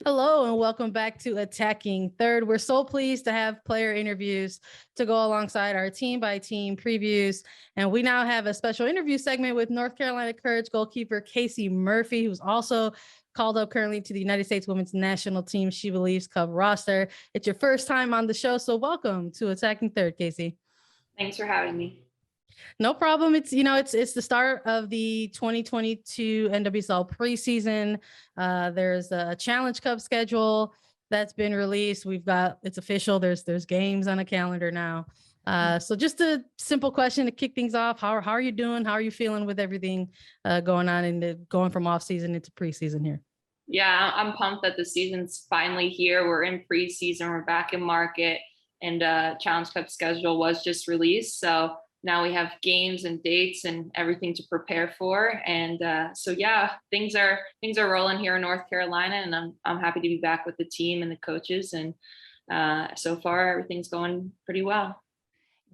Hello and welcome back to Attacking Third. We're so pleased to have player interviews to go alongside our team by team previews. And we now have a special interview segment with North Carolina Courage goalkeeper Casey Murphy, who's also called up currently to the United States Women's National Team She Believes Cup roster. It's your first time on the show, so welcome to Attacking Third, Casey. Thanks for having me. No problem. It's the start of the 2022 NWSL preseason. There's a Challenge Cup schedule that's been released. It's official. There's games on a calendar now. So just a simple question to kick things off. How are you doing? How are you feeling with everything going on and going from off season into preseason here? Yeah, I'm pumped that the season's finally here. We're in preseason. We're back in market, and Challenge Cup schedule was just released. So now we have games and dates and everything to prepare for. And so yeah, things are rolling here in North Carolina, and I'm happy to be back with the team and the coaches. And so far, everything's going pretty well.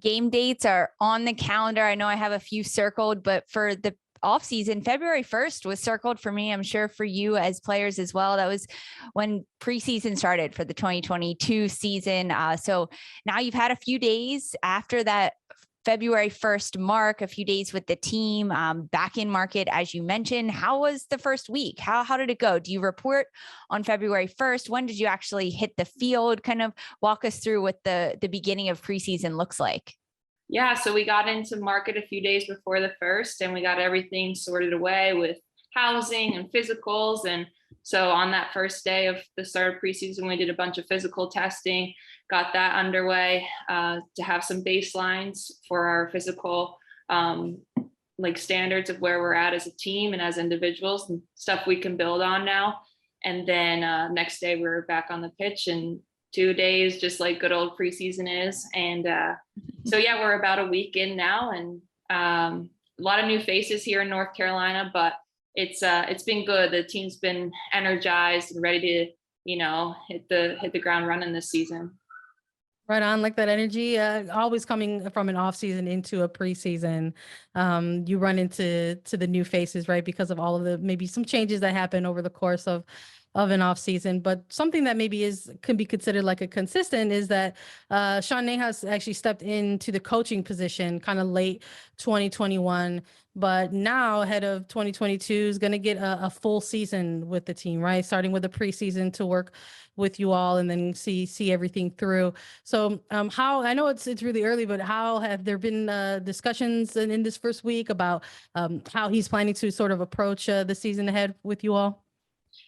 Game dates are on the calendar. I know I have a few circled, but for the offseason, February 1st was circled for me. I'm sure for you as players as well. That was when preseason started for the 2022 season. So now you've had a few days after that February 1st mark, a few days with the team, back in market, as you mentioned. How was the first week? How did it go? Do you report on February 1st? When did you actually hit the field? Kind of walk us through what the beginning of preseason looks like. Yeah, so we got into market a few days before the first, and we got everything sorted away with housing and physicals. And so on that first day of the start of preseason, we did a bunch of physical testing, got that underway to have some baselines for our physical standards of where we're at as a team and as individuals and stuff we can build on now. And then next day we were back on the pitch, and 2 days, just like good old preseason is. And so yeah, we're about a week in now, and a lot of new faces here in North Carolina, but it's been good. The team's been energized and ready to, hit the ground running this season. Right on, like that energy, always coming from an off season into a preseason. You run into the new faces, right? Because of all of the maybe some changes that happen over the course of an off season. But something that maybe can be considered like a consistent is that Sean Nahas actually stepped into the coaching position kind of late 2021, but now ahead of 2022 is going to get a full season with the team, right? Starting with a preseason to work with you all and then see everything through. So how, I know it's really early, but how have there been discussions in this first week about how he's planning to sort of approach the season ahead with you all?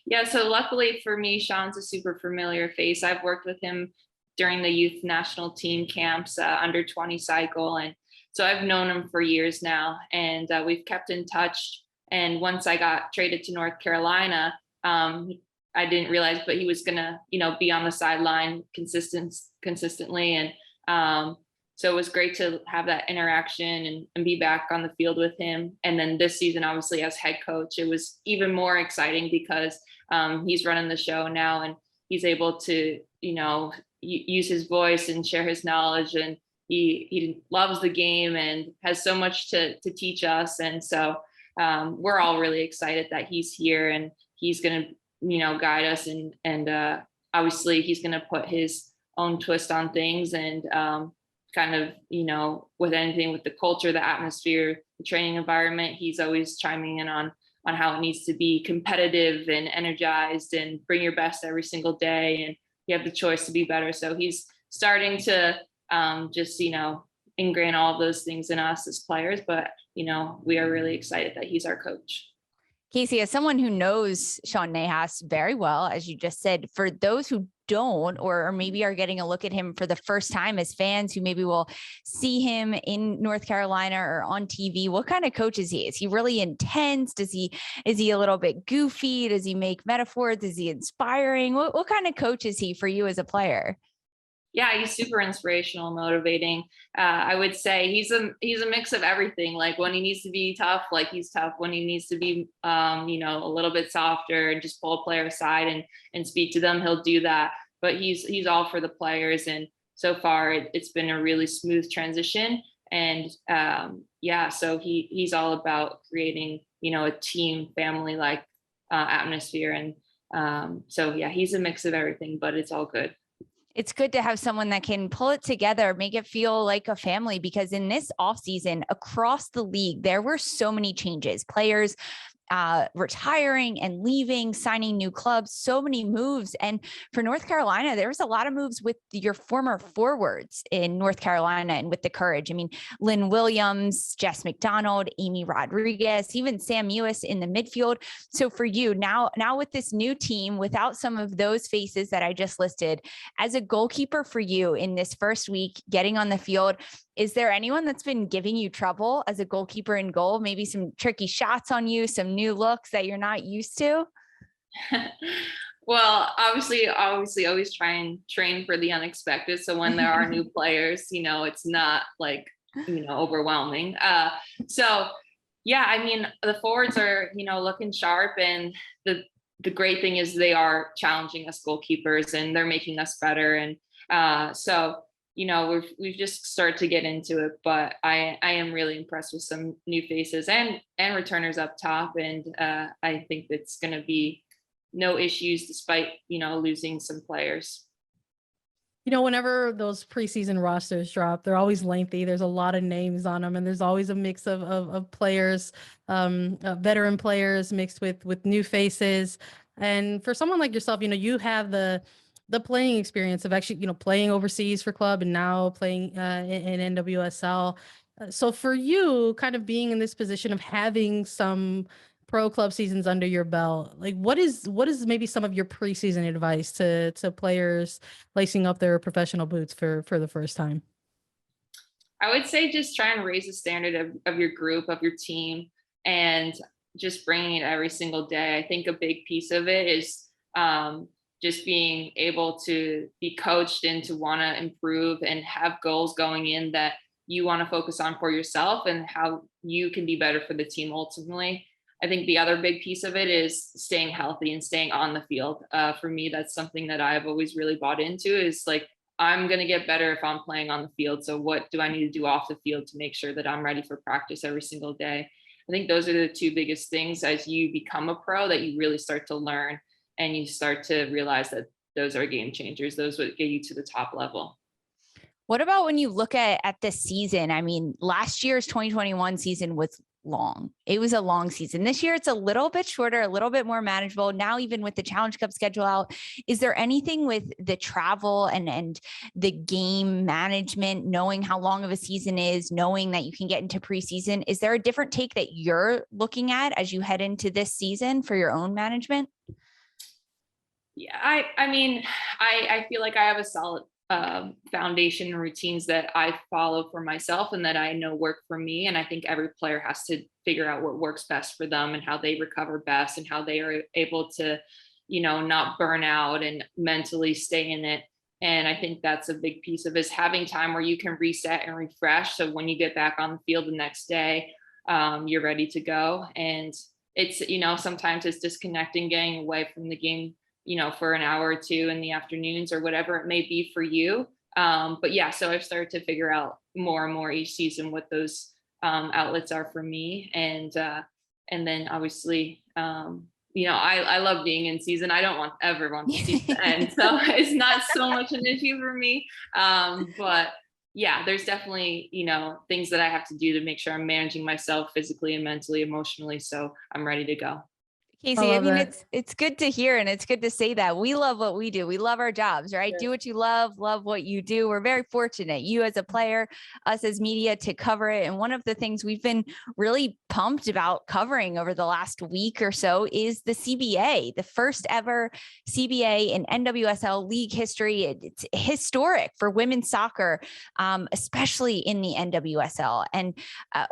Yeah, so luckily for me, Sean's a super familiar face. I've worked with him during the youth national team camps, under 20 cycle. And so I've known him for years now, and we've kept in touch. And once I got traded to North Carolina, I didn't realize, but he was gonna, be on the sideline consistently. And so it was great to have that interaction and be back on the field with him. And then this season, obviously as head coach, it was even more exciting because he's running the show now, and he's able to, use his voice and share his knowledge. And he loves the game and has so much to teach us. And so we're all really excited that he's here, and he's going to, guide us. And obviously he's going to put his own twist on things, and kind of, with anything with the culture, the atmosphere, the training environment, he's always chiming in on how it needs to be competitive and energized and bring your best every single day. And you have the choice to be better. So he's starting to just, ingrain all of those things in us as players. But, we are really excited that he's our coach. Casey, as someone who knows Sean Nahas very well, as you just said, for those who don't, or maybe are getting a look at him for the first time as fans who maybe will see him in North Carolina or on TV, what kind of coach is he? Is he really intense? Is he a little bit goofy? Does he make metaphors? Is he inspiring? What kind of coach is he for you as a player? Yeah, he's super inspirational, motivating. I would say he's a mix of everything. Like when he needs to be tough, like he's tough. When he needs to be, a little bit softer and just pull a player aside and speak to them, he'll do that. But he's all for the players. And so far it's been a really smooth transition. And so he's all about creating, a team family like atmosphere. And So yeah, he's a mix of everything, but it's all good. It's good to have someone that can pull it together, make it feel like a family, because in this offseason across the league, there were so many changes, players retiring and leaving, signing new clubs, so many moves. And for North Carolina, there was a lot of moves with your former forwards in North Carolina and with the Courage. I mean, Lynn Williams, Jess McDonald, Amy Rodriguez, even Sam Ewis in the midfield. So for you now with this new team, without some of those faces that I just listed, as a goalkeeper for you in this first week, getting on the field, is there anyone that's been giving you trouble as a goalkeeper in goal? Maybe some tricky shots on you, some new looks that you're not used to? Well, obviously, always try and train for the unexpected. So when there are new players, it's not like, overwhelming. So yeah, I mean, the forwards are, looking sharp, and the great thing is they are challenging us goalkeepers and they're making us better. And so we've just started to get into it, but I am really impressed with some new faces and returners up top. And I think it's going to be no issues despite, losing some players. Whenever those preseason rosters drop, they're always lengthy. There's a lot of names on them, and there's always a mix of players, veteran players mixed with new faces. And for someone like yourself, you have the playing experience of actually, playing overseas for club and now playing in NWSL. So for you, kind of being in this position of having some pro club seasons under your belt, like what is maybe some of your preseason advice to players lacing up their professional boots for the first time? I would say just try and raise the standard of your group, of your team, and just bringing it every single day. I think a big piece of it is just being able to be coached and to want to improve and have goals going in that you want to focus on for yourself and how you can be better for the team ultimately. I think the other big piece of it is staying healthy and staying on the field. For me, that's something that I've always really bought into, is like, I'm going to get better if I'm playing on the field. So what do I need to do off the field to make sure that I'm ready for practice every single day? I think those are the two biggest things as you become a pro that you really start to learn, and you start to realize that those are game changers. Those would get you to the top level. What about when you look at this season? I mean, last year's 2021 season was long. It was a long season. This year, it's a little bit shorter, a little bit more manageable. Now, even with the Challenge Cup schedule out, is there anything with the travel and the game management, knowing how long of a season is, knowing that you can get into preseason? Is there a different take that you're looking at as you head into this season for your own management? Yeah, I mean, I feel like I have a solid foundation and routines that I follow for myself and that I know work for me. And I think every player has to figure out what works best for them and how they recover best and how they are able to, not burn out and mentally stay in it. And I think that's a big piece of it, is having time where you can reset and refresh. So when you get back on the field the next day, you're ready to go. And it's, sometimes it's disconnecting, getting away from the game, for an hour or two in the afternoons or whatever it may be for you. But yeah, so I've started to figure out more and more each season what those outlets are for me. And then obviously, I love being in season. I don't ever want the season to end. So it's not so much an issue for me. But yeah, there's definitely, things that I have to do to make sure I'm managing myself physically and mentally, emotionally. So I'm ready to go. Casey, I mean, it's good to hear, and it's good to say that we love what we do. We love our jobs, right? Yes. Do what you love what you do. We're very fortunate, you as a player, us as media, to cover it. And one of the things we've been really pumped about covering over the last week or so is the CBA, the first ever CBA in NWSL league history. It's historic for women's soccer, especially in the NWSL. And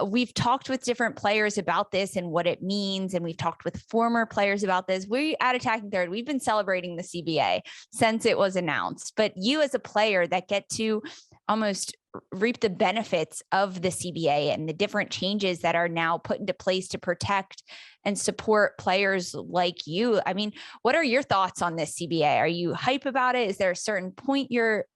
we've talked with different players about this and what it means. And we've talked with former players about this. We at Attacking Third, we've been celebrating the CBA since it was announced, but you as a player that get to almost reap the benefits of the CBA and the different changes that are now put into place to protect and support players like you. I mean, what are your thoughts on this CBA? Are you hype about it? Is there a certain point you're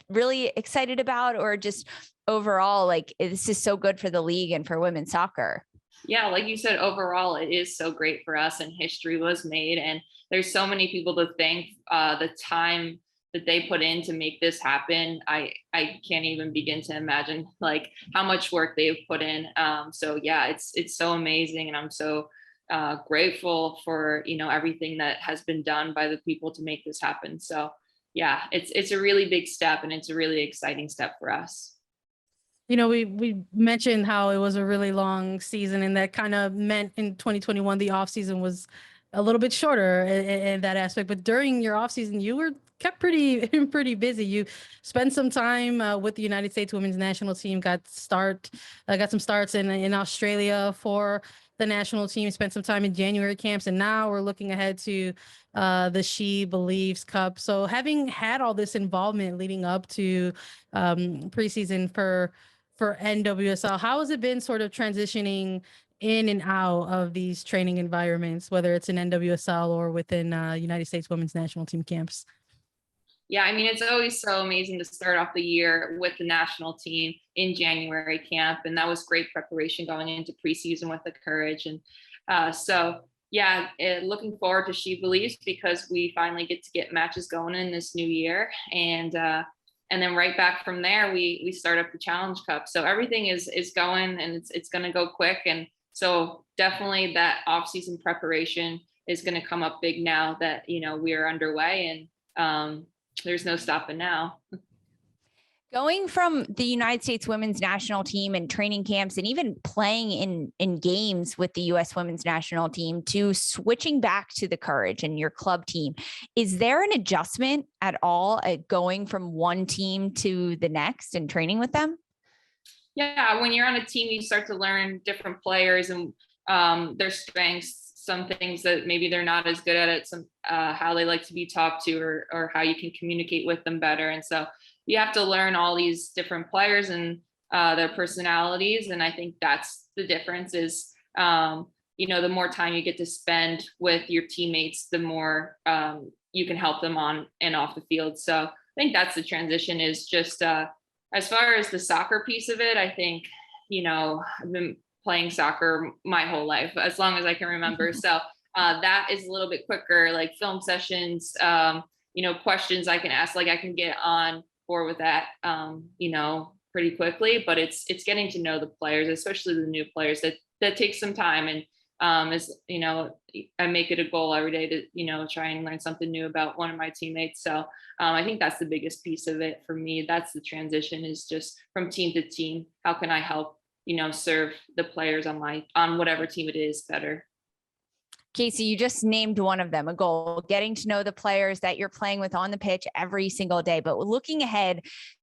really excited about, or just overall, like, this is so good for the league and for women's soccer? Yeah, like you said, overall, it is so great for us and history was made. And there's so many people to thank, the time that they put in to make this happen. I can't even begin to imagine like how much work they've put in. So yeah, it's so amazing. And I'm so grateful for, everything that has been done by the people to make this happen. So yeah, it's a really big step and it's a really exciting step for us. We mentioned how it was a really long season, and that kind of meant in 2021 the off season was a little bit shorter in that aspect. But during your off season, you were kept pretty pretty busy. You spent some time with the United States Women's National Team. Got some starts in Australia for the national team. Spent some time in January camps, and now we're looking ahead to the She Believes Cup. So having had all this involvement leading up to preseason for NWSL. How has it been sort of transitioning in and out of these training environments, whether it's in NWSL or within United States Women's National Team camps? Yeah, I mean, it's always so amazing to start off the year with the national team in January camp. And that was great preparation going into preseason with the courage. And yeah, looking forward to She Believes because we finally get matches going in this new year. And then right back from there, we start up the Challenge Cup. So everything is going and it's going to go quick. And so definitely that off-season preparation is going to come up big now that, we are underway and there's no stopping now. Going from the United States Women's National Team and training camps and even playing in games with the US Women's National Team to switching back to the Courage and your club team, is there an adjustment at all at going from one team to the next and training with them? Yeah, when you're on a team, you start to learn different players and their strengths, some things that maybe they're not as good at, some how they like to be talked to or how you can communicate with them better. And so you have to learn all these different players and their personalities. And I think that's the difference is, the more time you get to spend with your teammates, the more you can help them on and off the field. So I think that's the transition is just as far as the soccer piece of it, I think, I've been playing soccer my whole life, as long as I can remember. So that is a little bit quicker, like film sessions, questions I can ask, like I can get on board with that, pretty quickly, but it's getting to know the players, especially the new players that takes some time. And I make it a goal every day to, try and learn something new about one of my teammates. So I think that's the biggest piece of it for me. That's the transition is just from team to team. How can I help, serve the players on whatever team it is better? Casey, you just named one of them, a goal, getting to know the players that you're playing with on the pitch every single day. But looking ahead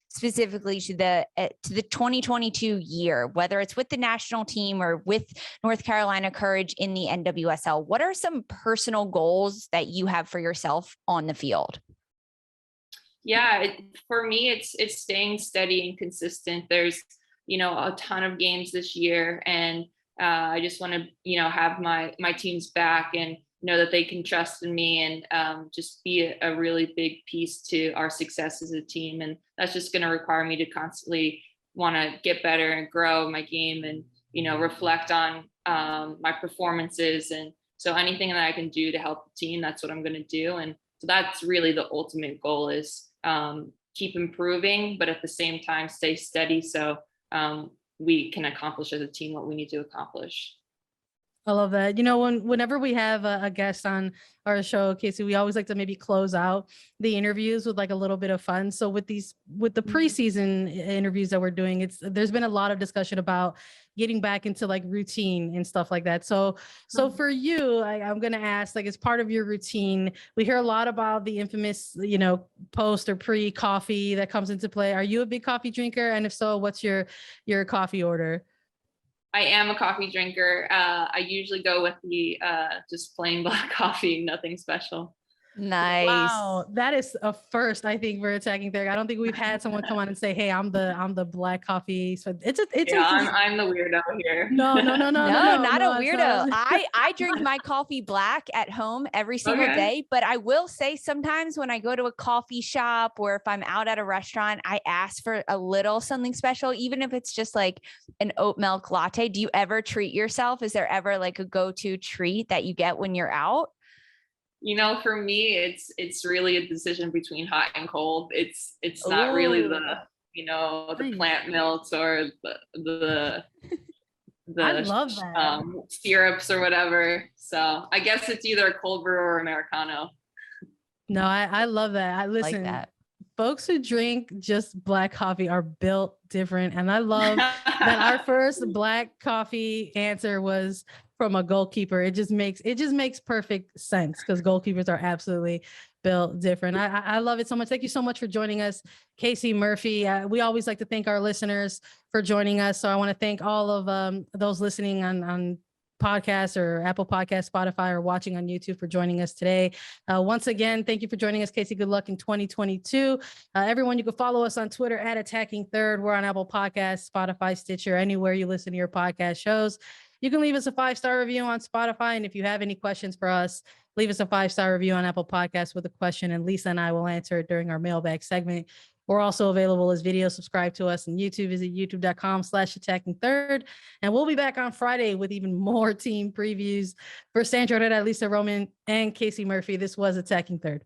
specifically to the 2022 year, whether it's with the national team or with North Carolina Courage in the NWSL, what are some personal goals that you have for yourself on the field? Yeah, for me, it's staying steady and consistent. There's, a ton of games this year, and I just want to, have my teams back and know that they can trust in me and just be a really big piece to our success as a team. And that's just going to require me to constantly want to get better and grow my game and, reflect on my performances. And so anything that I can do to help the team, that's what I'm going to do. And so that's really the ultimate goal is keep improving, but at the same time, stay steady. So we can accomplish as a team what we need to accomplish. I love that. Whenever we have a guest on our show, Casey, we always like to maybe close out the interviews with like a little bit of fun. So with the preseason interviews that we're doing, there's been a lot of discussion about getting back into like routine and stuff like that. So for you, I'm going to ask, like, as part of your routine, we hear a lot about the infamous, post or pre-coffee that comes into play. Are you a big coffee drinker? And if so, what's your coffee order? I am a coffee drinker. I usually go with the just plain black coffee, nothing special. Nice. Wow, that is a first, I think, for Attacking Third. I don't think we've had someone come on and say, "Hey, I'm the black coffee." So Yeah, I'm the weirdo here. No, No, not a it's weirdo. I drink my coffee black at home every single day, but I will say sometimes when I go to a coffee shop or if I'm out at a restaurant, I ask for a little something special, even if it's just like an oat milk latte. Do you ever treat yourself? Is there ever like a go-to treat that you get when you're out? You know, for me, it's really a decision between hot and cold. It's not really the, you know, the plant milks or the I love that. syrups or whatever. So I guess it's either a cold brew or Americano. No, I love that. I listen. Like that. Folks who drink just black coffee are built different, and I love that our first black coffee answer was from a goalkeeper. It just makes perfect sense because goalkeepers are absolutely built different. I love it so much. Thank you so much for joining us, Casey Murphy. We always like to thank our listeners for joining us. So I want to thank all of those listening on podcasts or Apple Podcasts, Spotify, or watching on YouTube for joining us today. Once again, thank you for joining us, Casey. Good luck in 2022. Everyone, you can follow us on Twitter at Attacking Third. We're on Apple Podcasts, Spotify, Stitcher, anywhere you listen to your podcast shows. You can leave us a 5-star review on Spotify. And if you have any questions for us, leave us a 5-star review on Apple Podcasts with a question, and Lisa and I will answer it during our mailbag segment. We're also available as video. Subscribe to us on YouTube. Visit youtube.com/Attacking Third. And we'll be back on Friday with even more team previews. For Sandra, Herrera, Lisa Roman, and Casey Murphy, this was Attacking Third.